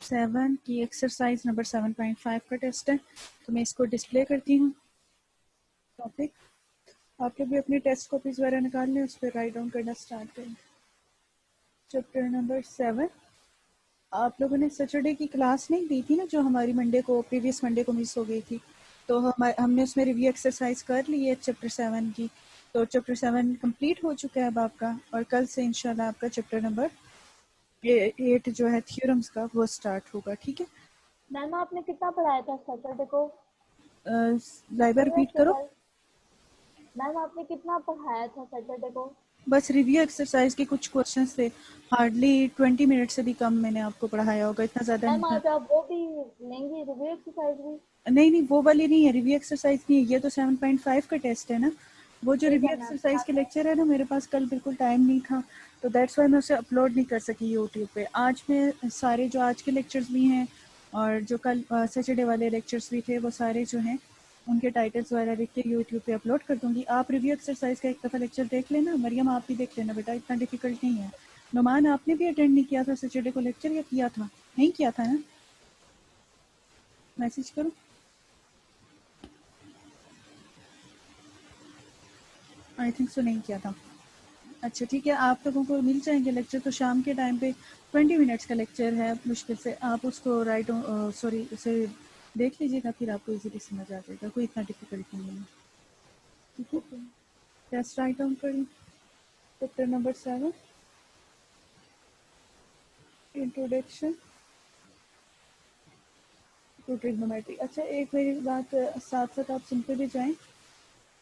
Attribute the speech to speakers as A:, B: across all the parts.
A: 7 की exercise number 7.5 का test है, तो मैं इसको डिस्प्ले करती हूँ। टॉपिक आप लोग भी अपनी टेस्ट कॉपीज वगैरह निकाल लें, उस पर राइट डाउन करना स्टार्ट करें। Chapter number 7। आप लोगों ने सैटरडे की क्लास नहीं दी थी ना, जो हमारी प्रीवियस मंडे को मिस हो गई थी, तो हमने उसमें रिव्यू एक्सरसाइज कर ली है चैप्टर 7 की। तो चैप्टर 7 कंप्लीट हो चुका है अब आपका, और कल से इंशाल्लाह आपका चैप्टर नंबर 8 जो है थ्योरम्स का, वो स्टार्ट होगा। ठीक है
B: मैम, आपने कितना पढ़ाया था सैटरडे को?
A: लाइबा रिपीट करो।
B: मैम, आपने कितना पढ़ाया था सैटरडे को?
A: बस रिव्यू एक्सरसाइज के कुछ क्वेश्चंस थे, हार्डली 20 मिनट से भी कम मैंने आपको पढ़ाया होगा, इतना ज़्यादा नहीं
B: मैम,
A: था।
B: आज आप वो भी लेंगी, रिव्यू एक्सरसाइज भी?
A: नहीं, वो वाली नहीं है, रिव्यू एक्सरसाइज नहीं है, ये तो 7.5 का टेस्ट है ना। वो जो
B: ठीक
A: रिव्यू
B: है मैम।
A: एक्सरसाइज के लेक्चर है ना, मेरे पास कल बिल्कुल टाइम नहीं था, तो दैट्स वाई मैं उसे अपलोड नहीं कर सकी यूट्यूब पे। आज मैं सारे जो आज के लेक्चर्स भी हैं और जो कल सैटरडे वाले लेक्चर्स भी थे, वो सारे जो हैं उनके टाइटल्स वगैरह लिख के यूट्यूब पे अपलोड कर दूंगी। आप रिव्यू एक्सरसाइज का एक दफ़ा लेक्चर देख लेना। मरियम, आप भी देख लेना बेटा, इतना डिफिकल्ट नहीं है। नुमान, आपने भी अटेंड नहीं किया था सैटरडे को लेक्चर, या किया था? नहीं किया था ना? मैसेज करो। आई थिंक सो नहीं किया था। अच्छा ठीक है, आप लोगों को मिल जाएंगे लेक्चर, तो शाम के टाइम पे 20 मिनट्स का लेक्चर है, मुश्किल से आप उसको उसे देख लीजिएगा, फिर आपको इजीली समझ आ जाएगा, कोई इतना डिफिकल्ट नहीं है। ठीक है, टेस्ट राइट डाउन करें। Chapter number 7, introduction to trigonometry. अच्छा, एक मेरी बात साथ साथ आप सुनते भी जाएं।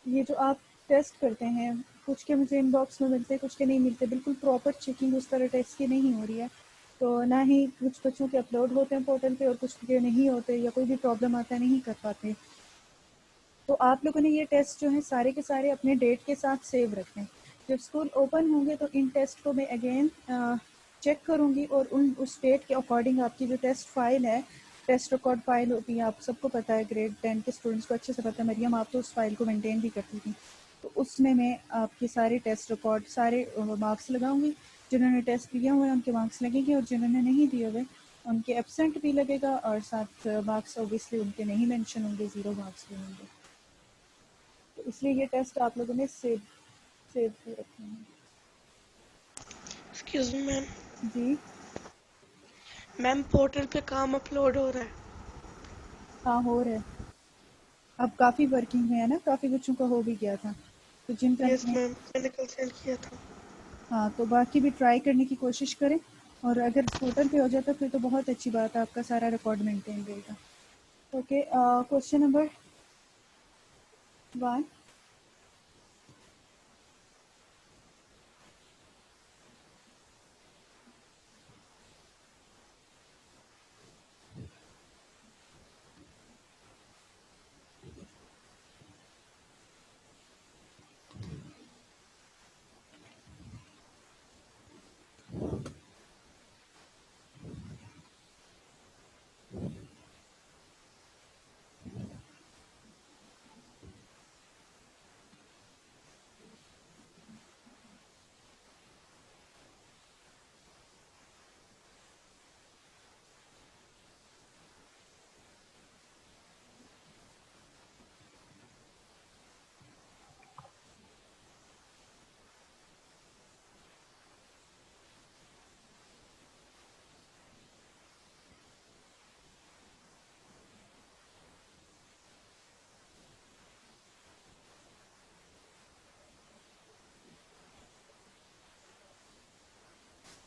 A: ये जो आप टेस्ट करते हैं, कुछ के मुझे इनबॉक्स में मिलते हैं, कुछ के नहीं मिलते, बिल्कुल प्रॉपर चेकिंग उस तरह टेस्ट की नहीं हो रही है। तो ना ही कुछ बच्चों के अपलोड होते हैं पोर्टल पे, और कुछ के नहीं होते, या कोई भी प्रॉब्लम आता है नहीं कर पाते। तो आप लोगों ने ये टेस्ट जो है सारे के सारे अपने डेट के साथ सेव रखें। जब स्कूल ओपन होंगे तो इन टेस्ट को मैं अगेन चेक करूँगी, और उस डेट के अकॉर्डिंग आपकी जो टेस्ट फाइल है, टेस्ट रिकॉर्ड फाइल होती है, आप सबको पता है, ग्रेड 10 के स्टूडेंट्स को अच्छे से पता है। मरियम, आप तो उस फाइल को मेंटेन भी करती थी, तो उसमें मैं आपके सारे टेस्ट रिकॉर्ड, सारे मार्क्स लगाऊंगी। जिन्होंने टेस्ट दिया हुआ है उनके मार्क्स लगेंगे, और जिन्होंने नहीं दिए हुए उनके एब्सेंट भी लगेगा, और साथ मार्क्स ऑब्वियसली उनके नहीं मेंशन होंगे, 0 मार्क्स भी होंगे। तो इसलिए ये टेस्ट आप लोगों ने सेव कर रखे हैं।
C: Excuse me ma'am.
A: जी
C: मैम, पोर्टल पे काम अपलोड हो रहा है।
A: हाँ, हो रहा है। अब काफ़ी वर्किंग में है ना, काफ़ी बच्चों का हो भी गया था, तो जिनका
C: यस
A: नहीं।
C: मैम, मैंने कल सेंड किया था।
A: हाँ, तो बाकी भी ट्राई करने की कोशिश करें, और अगर पोर्टल पे हो जाता फिर तो बहुत अच्छी बात है, आपका सारा रिकॉर्ड मेंटेन रहेगा। Okay, question number 1।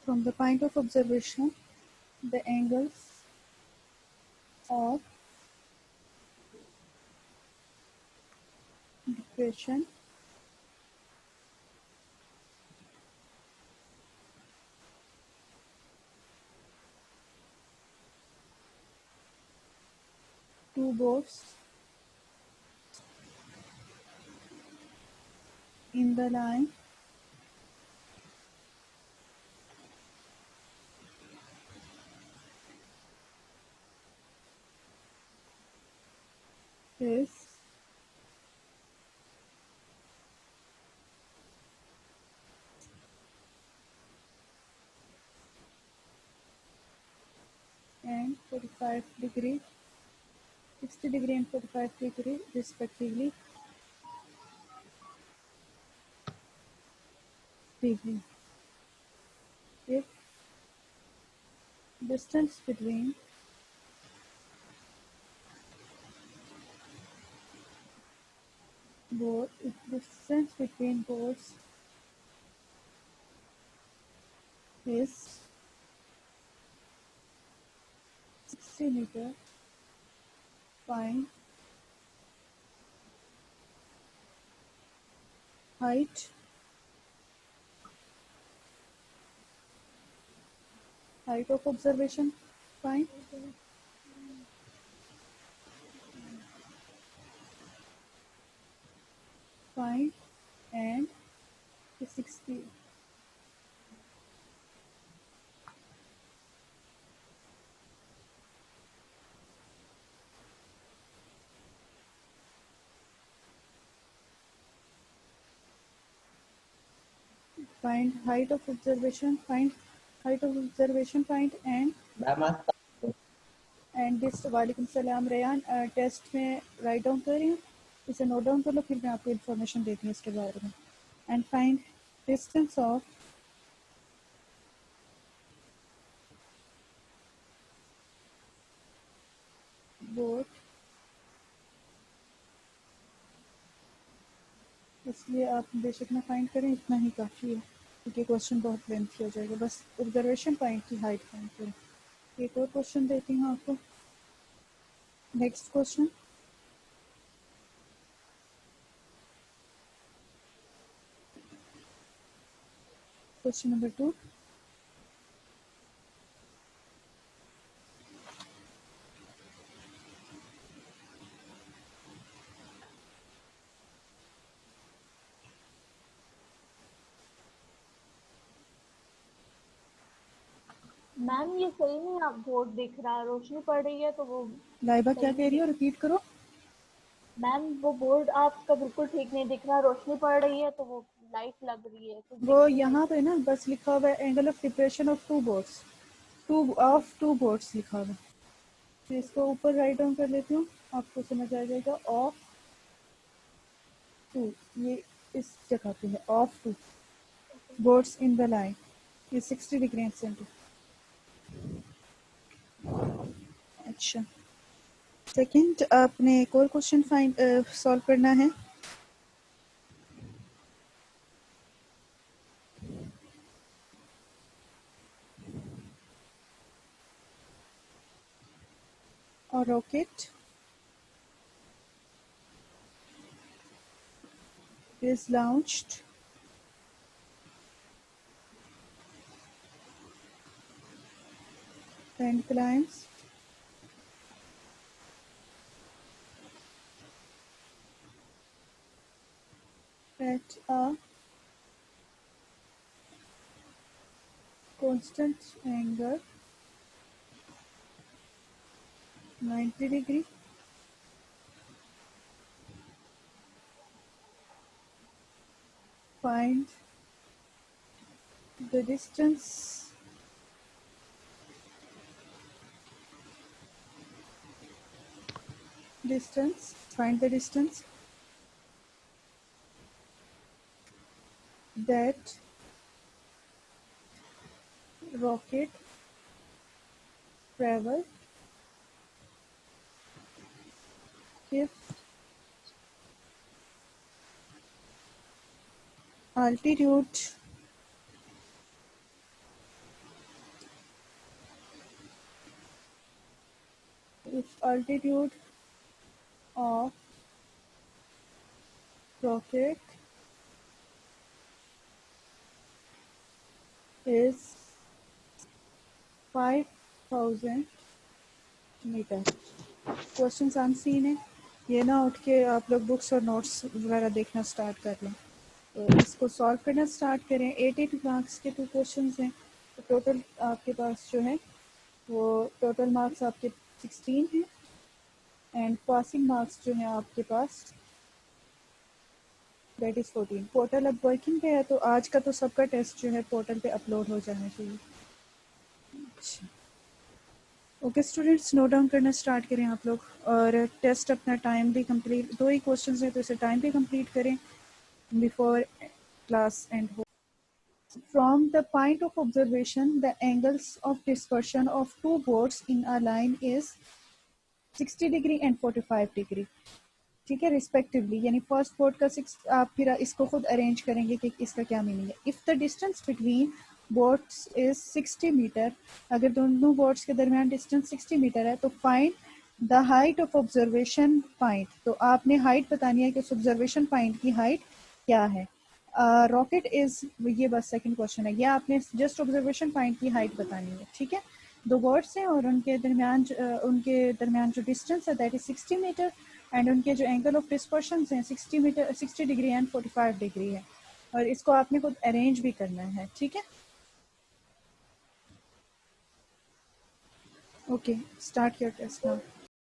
A: From the point of observation, the angles of depression two boats in the line is and and 45 degree, 60 degree and 45 degree respectively. Degree. If distance between both, if distance between boards is 60 meter, find height of observation, find and 60. Find height of observation, find and this वालेकुम सलाम Ryan test में write down कर रही हूँ, इसे note down कर लो, फिर मैं आपको इन्फॉर्मेशन देती हूँ इसके बारे में. And find distance of both, इसलिए आप बेशक ना फाइंड करें, इतना ही काफ़ी है क्योंकि क्वेश्चन बहुत लेंथी हो जाएगा. बस ऑब्जर्वेशन पॉइंट की हाइट फाइंड करें. एक और क्वेश्चन देती हूँ आपको. Next question, question number 2.
B: Ma'am ये सही नहीं आप बोर्ड दिख रहा, रोशनी पड़ रही है तो वो.
A: लाइबा क्या कह रही है, रिपीट करो.
B: मैम वो बोर्ड आपका बिल्कुल ठीक नहीं दिख रहा, रोशनी पड़ रही है तो वो लाइट लग रही है तो
A: वो यहाँ पे ना बस लिखा हुआ है angle of depression of two boards लिखा हुआ है. तो इसको ऊपर राइट डाउन कर लेती हूँ, आपको समझ आ जाएगा. ऑफ टू, ये इस जगह पे है. Of two boards in the line, ये 60 डिग्री एंड सेंटर. अच्छा, सेकंड आपने एक और क्वेश्चन सॉल्व करना है. और rocket is launched and climbs at a constant angle 90 degree. Find the distance find the distance that rocket travel if altitude of rocket is 5000 metre. Question unseen है, ये ना उठ के आप लोग बुक्स और नोट्स वगैरह देखना स्टार्ट कर लें. तो इसको सॉल्व करना स्टार्ट करें. 80 मार्क्स के 2 क्वेश्चंस हैं, तो टोटल आपके पास जो है वो टोटल मार्क्स आपके 16 हैं एंड पासिंग मार्क्स जो है आपके पास दैट इज़ 14. पोर्टल अब वर्किंग पे है, तो आज का तो सबका टेस्ट जो है पोर्टल पे अपलोड हो जाना चाहिए. अच्छा, ओके स्टूडेंट्स, नोट डाउन करना स्टार्ट करें आप लोग, और टेस्ट अपना टाइम भी कंप्लीट, 2 ही क्वेश्चंस हैं तो इसे टाइम भी कंप्लीट करें बिफोर क्लास एंड हो. From the point of observation, the angles of dispersion of two boards in a line is 60 degree and 45 degree. ठीक है, रिस्पेक्टिवली, यानी फर्स्ट बोर्ड का 6, आप फिर इसको खुद अरेंज करेंगे कि इसका क्या मीनिंग है. If the distance between boards is 60 metre, अगर दोनों बोर्ड्स के दरमियान डिस्टेंस 60 मीटर है तो find the height of observation point. तो आपने हाइट बतानी है कि उस ऑब्जर्वेशन पॉइंट की हाइट क्या है. रॉकेट इज, ये बस सेकंड क्वेश्चन है, ये आपने जस्ट ऑब्जर्वेशन पॉइंट की हाइट बतानी है. ठीक है, 2 बोर्ड्स हैं और उनके दरमियान जो डिस्टेंस है दैट इज 60 मीटर, एंड उनके जो एंगल ऑफ डिस्पर्शन हैं 60 डिग्री एंड 45 डिग्री है, और इसको आपने खुद अरेंज भी करना है. ठीक है, okay, start your test now.